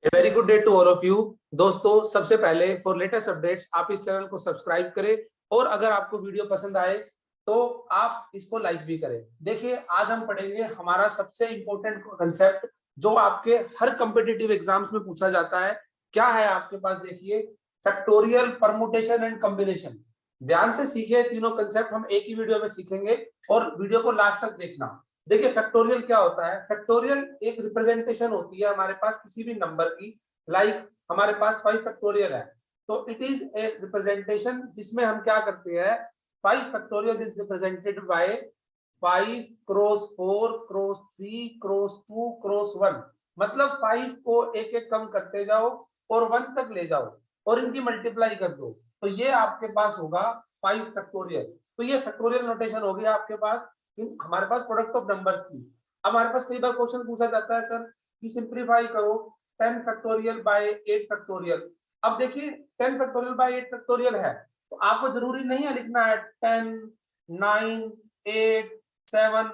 Very good day to all of you. दोस्तों, सबसे पहले फॉर लेटेस्ट अपडेट्स आप इस चैनल को सब्सक्राइब करें और अगर आपको वीडियो पसंद आए तो आप इसको लाइक भी करें। देखिए, आज हम पढ़ेंगे हमारा सबसे इंपॉर्टेंट कंसेप्ट जो आपके हर कॉम्पिटिटिव एग्जाम्स में पूछा जाता है। क्या है आपके पास? देखिए, फैक्टोरियल, परमुटेशन एंड कॉम्बिनेशन। ध्यान से सीखिए, तीनों कंसेप्ट हम एक ही वीडियो में सीखेंगे और वीडियो को लास्ट तक देखना। देखिए, फैक्टोरियल क्या होता है? फैक्टोरियल एक रिप्रेजेंटेशन होती है हमारे पास किसी भी नंबर की। लाइक हमारे पास 5 फैक्टोरियल है, तो इट इज ए रिप्रेजेंटेशन जिसमें हम क्या करते हैं, 5 factorial is represented by 5 cross 4 cross 3 cross 2 cross 1। मतलब 5 को एक एक कम करते जाओ और 1 तक ले जाओ और इनकी मल्टीप्लाई कर दो, तो ये आपके पास होगा 5 फैक्टोरियल। तो ये फैक्टोरियल नोटेशन हो गया आपके पास हमारे पास प्रोडक्ट ऑफ नंबर्स की। अब हमारे पास कई बार क्वेश्चन पूछा जाता है, सर कि सिंप्लीफाई करो 10 फैक्टोरियल बाय 8 फैक्टोरियल। अब देखिए, 10 फैक्टोरियल बाय 8 फैक्टोरियल है तो आपको जरूरी नहीं है लिखना है 10 9 8 7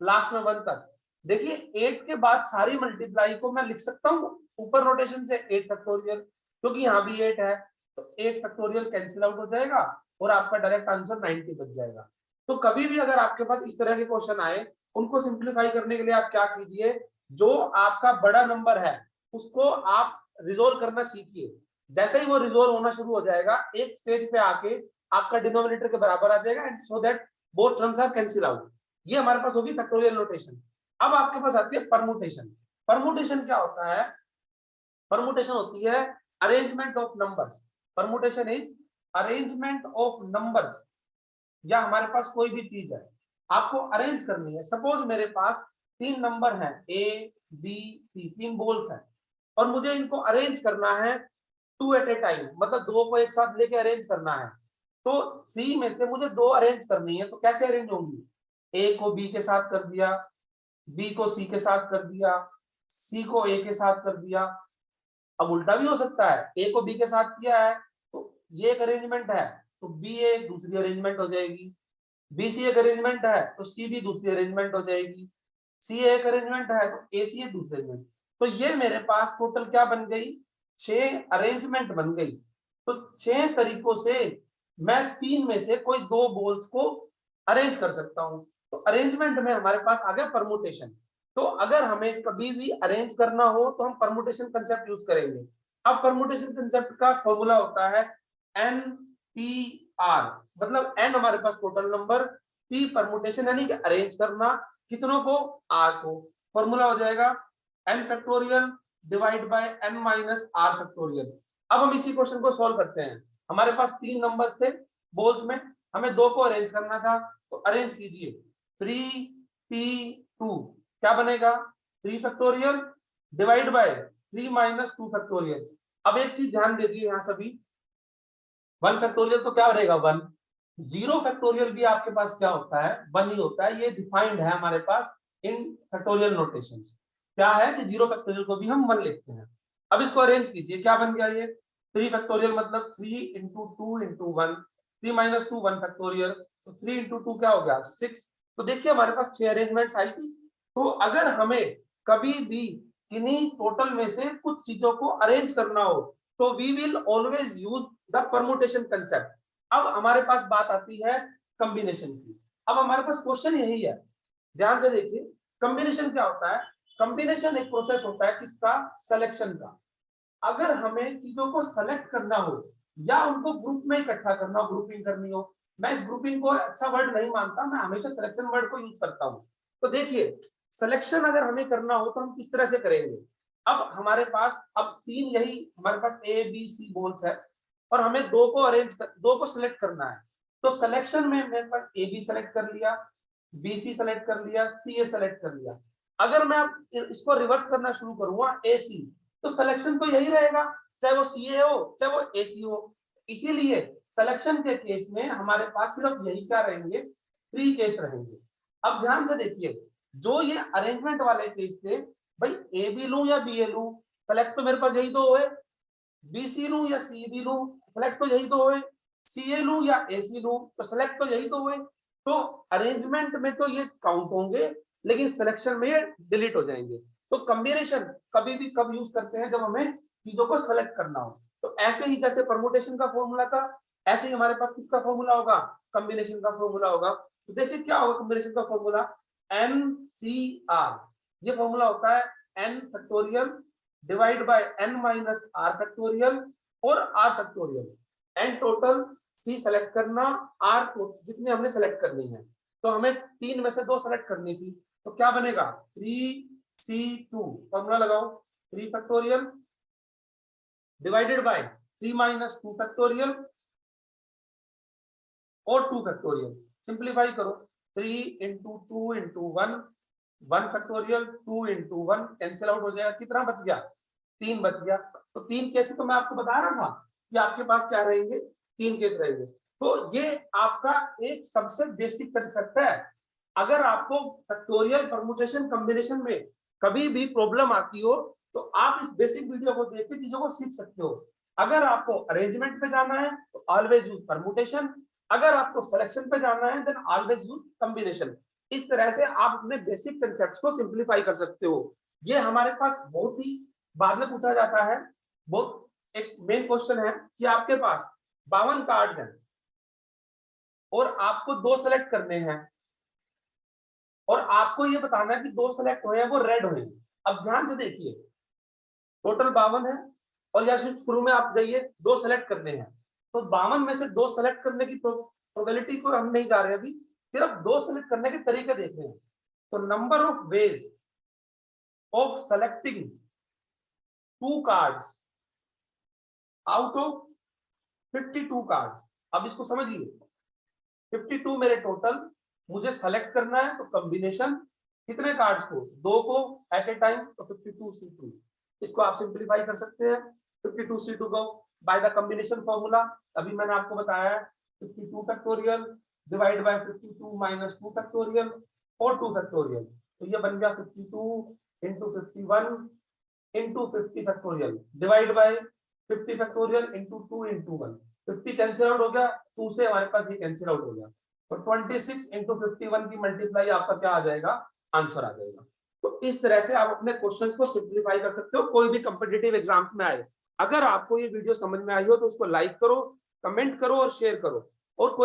लास्ट में 1 तक। देखिए, 8 के बाद सारी मल्टीप्लाई को मैं लिख सकता हूँ ऊपर रोटेशन से 8 फैक्टोरियल, क्योंकि यहाँ भी 8 है तो 8 फैक्टोरियल कैंसिल आउट हो जाएगा और आपका डायरेक्ट आंसर 90 बच जाएगा। तो कभी भी अगर आपके पास इस तरह के क्वेश्चन आए, उनको सिंप्लीफाई करने के लिए आप क्या कीजिए, जो आपका बड़ा नंबर है उसको आप रिजोल्व करना सीखिए। जैसे ही वो रिजोल्व होना शुरू हो जाएगा, एक स्टेज पे आके आपका डिनोमिनेटर के बराबर आ जाएगा and so that both terms are cancel out. ये हमारे पास होगी फैक्टोरियल नोटेशन। अब आपके पास आती है परमुटेशन। परमुटेशन क्या होता है? परमुटेशन होती है arrangement of numbers. Permutation is arrangement of numbers, या हमारे पास कोई भी चीज है आपको अरेंज करनी है। सपोज मेरे पास 3 नंबर हैं ए बी सी, 3 बोल्स हैं और मुझे इनको अरेंज करना है 2 एट ए टाइम, मतलब 2 को एक साथ लेके अरेंज करना है। तो 3 में से मुझे 2 अरेंज करनी है, तो कैसे अरेंज होंगी? ए को बी के साथ कर दिया, बी को सी के साथ कर दिया, सी को ए के साथ कर दिया। अब उल्टा भी हो सकता है, ए को बी के साथ किया है तो ये एक अरेंजमेंट है, तो बी ए दूसरी अरेंजमेंट हो जाएगी। बी सी एक अरेंजमेंट है तो सी भी दूसरी अरेंजमेंट हो जाएगी। सी एक अरेंजमेंट है तो ए सी दूसरी अरेंजमेंट। तो ये मेरे पास टोटल क्या बन गई? 6 अरेंजमेंट बन गई। तो 6 तरीकों से मैं 3 में से कोई 2 बॉल्स को अरेंज कर सकता हूं। तो अरेंजमेंट में हमारे पास आ गया परमुटेशन। तो अगर हमें कभी भी अरेंज करना हो तो हम परमुटेशन कंसेप्ट यूज करेंगे। अब परमुटेशन कंसेप्ट का फॉर्मूला होता है एन पी आर, मतलब एन हमारे पास टोटल नंबर, पी परमुटेशन यानी कि अरेंज करना, कितनों को? आर को। फॉर्मूला हो जाएगा n factorial divide by n minus r factorial. अब हम इसी क्वेश्चन को सॉल्व करते हैं। हमारे पास 3 नंबर्स थे बोल्स में, हमें 2 को अरेंज करना था, तो अरेंज कीजिए 3p2 क्या बनेगा? 3 factorial divide bye 3 minus 2 factorial. अब एक चीज ध्यान दीजिए यहाँ सभी, 1 फैक्टोरियल तो क्या रहेगा 1। 0 फैक्टोरियल भी आपके पास क्या होता है? 1 ही होता है। ये डिफाइंड है हमारे पास इन फैक्टोरियल नोटेशंस। क्या है कि 0 फैक्टोरियल को भी हम 1 लिखते हैं। अब इसको अरेंज कीजिए, क्या बन गया ये? 3 फैक्टोरियल मतलब 3 इंटू 2 इंटू 1, 3 माइनस 2 1 फैक्टोरियल, तो 3 इंटू 2 क्या हो गया? 6। तो देखिए हमारे पास 6 अरेंजमेंट्स आई थी। तो अगर हमें कभी भी इन्हीं टोटल में से कुछ चीजों को अरेंज करना हो तो we will always use the permutation concept. अब हमारे पास बात आती है कॉम्बिनेशन की। अब हमारे पास क्वेश्चन यही है, ध्यान से देखिए। कॉम्बिनेशन क्या होता है? कॉम्बिनेशन एक प्रोसेस होता है किसका? सिलेक्शन का। अगर हमें चीजों को सेलेक्ट करना हो या उनको ग्रुप में इकट्ठा करना हो, ग्रुपिंग करनी हो, मैं इस ग्रुपिंग को अच्छा वर्ड नहीं मानता, मैं हमेशा सिलेक्शन वर्ड को यूज करता हूं। तो देखिए, सिलेक्शन अगर हमें करना हो तो हम किस तरह से करेंगे? अब हमारे पास अब 3 यही हमारे पास ए बी सी बोल्स है और हमें 2 को दो को सिलेक्ट करना है। तो सिलेक्शन में मेरे पास ए बी सेलेक्ट कर लिया, बी सी सेलेक्ट कर लिया, सी ए सेलेक्ट कर लिया। अगर मैं इसको रिवर्स करना शुरू करूंगा ए सी, तो सिलेक्शन तो यही रहेगा, चाहे वो सी ए हो चाहे वो ए सी हो। इसीलिए सिलेक्शन के केस में हमारे पास सिर्फ यही क्या रहेंगे? 3 केस रहेंगे। अब ध्यान से देखिए, जो ये अरेंजमेंट वाले केस थे, भाई ए बी लूं या बी ए लूं, सेलेक्ट तो मेरे पास यही दो है। बी सी लूं या सी बी लूं, सेलेक्ट तो यही दो है। सी ए लूं या ए सी लूं, तो सेलेक्ट तो यही दो है। तो अरेंजमेंट में तो ये काउंट होंगे लेकिन सिलेक्शन में ये डिलीट हो जाएंगे। तो कॉम्बिनेशन कभी भी कब यूज करते हैं, जब हमें चीजों को सेलेक्ट करना हो। तो ऐसे ही जैसे परमुटेशन का फॉर्मूला था, ऐसे ही हमारे पास किसका फॉर्मूला होगा, कॉम्बिनेशन का फॉर्मूला होगा। तो देखिए क्या होगा कॉम्बिनेशन का फॉर्मूला, NCR, ये फॉर्मूला होता है n factorial divide bye n minus r factorial और r factorial, n total, c select करना, r को जितने हमने सेलेक्ट करनी है। तो हमें 3 में से 2 सेलेक्ट करनी थी, तो क्या बनेगा 3c2, फॉर्मूला लगाओ, 3 factorial divided by 3 minus 2 factorial और 2 फैक्टोरियल, सिंप्लीफाई करो, 3 into 2 into 1 factorial, 2 into 1 cancel out हो जाएगा, कितना बच गया 3 बच गया। तो 3 केस तो मैं आपको बता रहा था कि आपके पास क्या रहेंगे, 3 केस रहेंगे। तो ये आपका एक सबसे बेसिक कंसेप्ट है। अगर आपको फैक्टोरियल परमुटेशन कॉम्बिनेशन में कभी भी प्रॉब्लम आती हो तो आप इस बेसिक वीडियो को देख के चीजों को सीख सकते हो। अगर आपको अरेंजमेंट पे जाना है तो ऑलवेज यूज परमुटेशन, अगर आपको सिलेक्शन पे जाना है देन ऑलवेज यूज कॉम्बिनेशन। इस तरह से आप अपने बेसिक कंसेप्ट्स को सिंप्लीफाई कर सकते हो। ये हमारे पास बहुत ही बाद में पूछा जाता है, बहुत एक मेन क्वेश्चन है कि आपके पास 52 कार्ड्स हैं और आपको 2 सेलेक्ट करने हैं और आपको ये बताना है कि 2 सेलेक्ट हुए हैं वो रेड हुए हैं। अब ध्यान से देखिए, टोटल 52 है और या शुरू में आप जाइए 2 सेलेक्ट करने हैं, तो 52 में से 2 सेलेक्ट करने की प्रोबेबिलिटी को हम नहीं जा रहे अभी, सिर्फ 2 सेलेक्ट करने के तरीके देख रहे हैं। तो number of ways of selecting 2 cards out of 52 cards. अब इसको समझिए, 52 मेरे टोटल, मुझे सेलेक्ट करना है तो कॉम्बिनेशन कितने कार्ड्स को, 2 को एट ए टाइम, तो 52C2। इसको आप सिंप्लीफाई कर सकते हैं, 52C2 को बाय द कॉम्बिनेशन फॉर्मूला, अभी मैंने आपको बताया है 52 factorial divide bye 52 minus 2 factorial और 2 फैक्टोरियल, तो ये बन गया 52 into 51 into 50 factorial divide bye 50 factorial into 2 into 1, 50 cancel out हो गया, 2 से हमारे पास ये कैंसिल आउट हो गया, तो 26 इंटू 51 की मल्टीप्लाई आपका क्या आ जाएगा, आंसर आ जाएगा। तो इस तरह से आप अपने क्वेश्चंस को सिंप्लीफाई कर सकते हो कोई भी कॉम्पिटिटिव एग्जाम्स में आए। अगर आपको ये वीडियो समझ में आई हो तो उसको लाइक करो, कमेंट करो और शेयर करो। और